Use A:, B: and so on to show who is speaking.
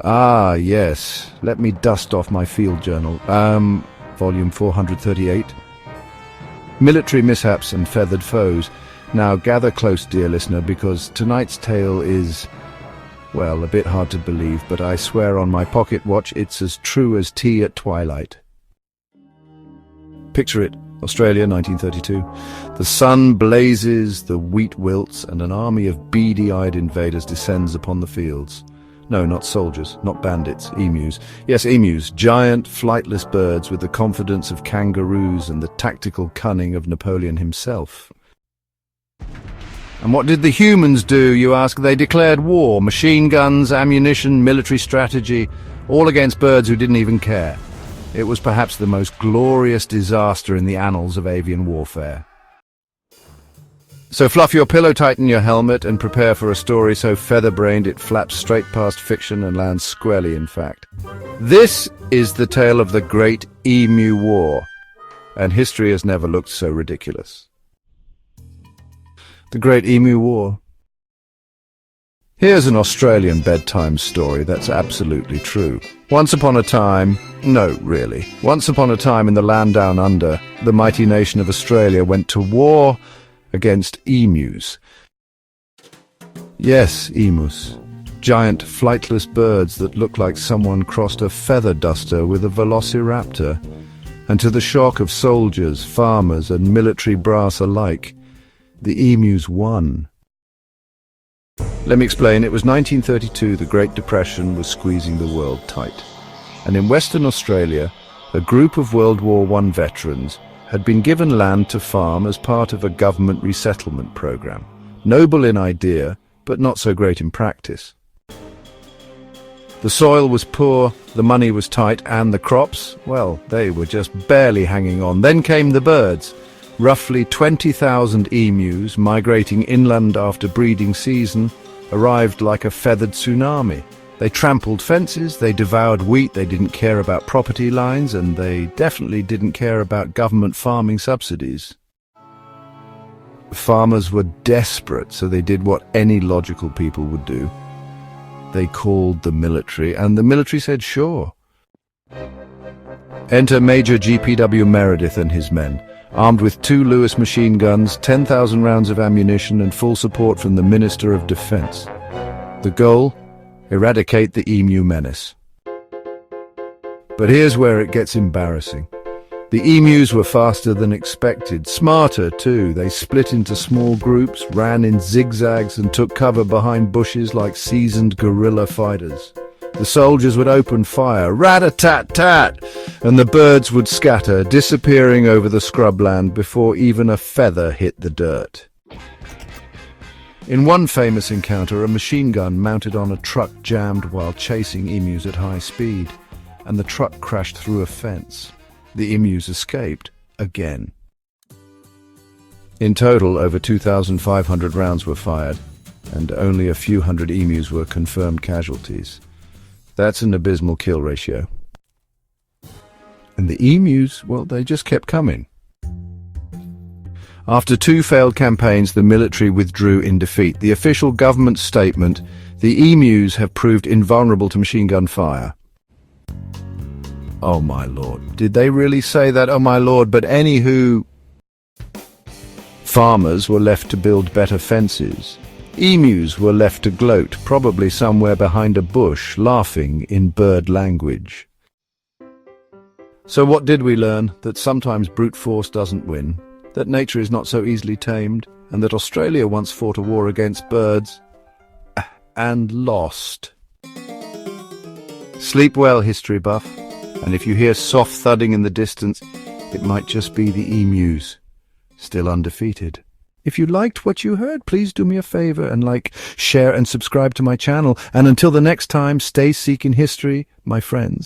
A: Ah, yes. Let me dust off my field journal. Volume 438. Military mishaps and feathered foes. Now gather close, dear listener, because tonight's tale is, well, a bit hard to believe, but I swear on my pocket watch it's as true as tea at twilight. Picture it. Australia, 1932. The sun blazes, the wheat wilts, and an army of beady-eyed invaders descends upon the fields. No, not soldiers, not bandits, emus. Yes, emus, giant, flightless birds with the confidence of kangaroos and the tactical cunning of Napoleon himself. And what did the humans do, you ask? They declared war. Machine guns, ammunition, military strategy, all against birds who didn't even care. It was perhaps the most glorious disaster in the annals of avian warfare. So fluff your pillow, tighten your helmet, and prepare for a story so feather-brained it flaps straight past fiction and lands squarely in fact. This is the tale of the Great Emu War, and history has never looked so ridiculous. The Great Emu War. Here's an Australian bedtime story that's absolutely true. Once upon a time in the land down under, the mighty nation of Australia went to war against emus. Yes, emus. Giant flightless birds that look like someone crossed a feather duster with a velociraptor. And to the shock of soldiers, farmers and military brass alike, the emus won. Let me explain. It was 1932. The Great Depression was squeezing the world tight. And in Western Australia, a group of World War I veterans had been given land to farm as part of a government resettlement program. Noble in idea, but not so great in practice. The soil was poor, the money was tight, and the crops, well, they were just barely hanging on. Then came the birds. Roughly 20,000 emus, migrating inland after breeding season, arrived like a feathered tsunami. They trampled fences, they devoured wheat, they didn't care about property lines, and they definitely didn't care about government farming subsidies. Farmers were desperate, so they did what any logical people would do. They called the military, and the military said sure. Enter Major GPW Meredith and his men, armed with 2 Lewis machine guns, 10,000 rounds of ammunition, and full support from the Minister of Defence. The goal? Eradicate the emu menace. But here's where it gets embarrassing. The emus were faster than expected, smarter too. They split into small groups, ran in zigzags, and took cover behind bushes like seasoned guerrilla fighters. The soldiers would open fire, rat-a-tat-tat, and the birds would scatter, disappearing over the scrubland before even a feather hit the dirt. In one famous encounter, a machine gun mounted on a truck jammed while chasing emus at high speed, and the truck crashed through a fence. The emus escaped again. In total, over 2,500 rounds were fired, and only a few hundred emus were confirmed casualties. That's an abysmal kill ratio. And the emus, well, they just kept coming. After 2 failed campaigns, the military withdrew in defeat. The official government statement: the emus have proved invulnerable to machine gun fire. Oh my lord. Did they really say that? Oh my lord. But anywho, farmers were left to build better fences. Emus were left to gloat, probably somewhere behind a bush, laughing in bird language. So what did we learn? That sometimes brute force doesn't win, that nature is not so easily tamed, and that Australia once fought a war against birds and lost. Sleep well, history buff, and if you hear soft thudding in the distance, it might just be the emus, still undefeated. If you liked what you heard, please do me a favor and like, share, and subscribe to my channel. And until the next time, stay seeking history, my friends.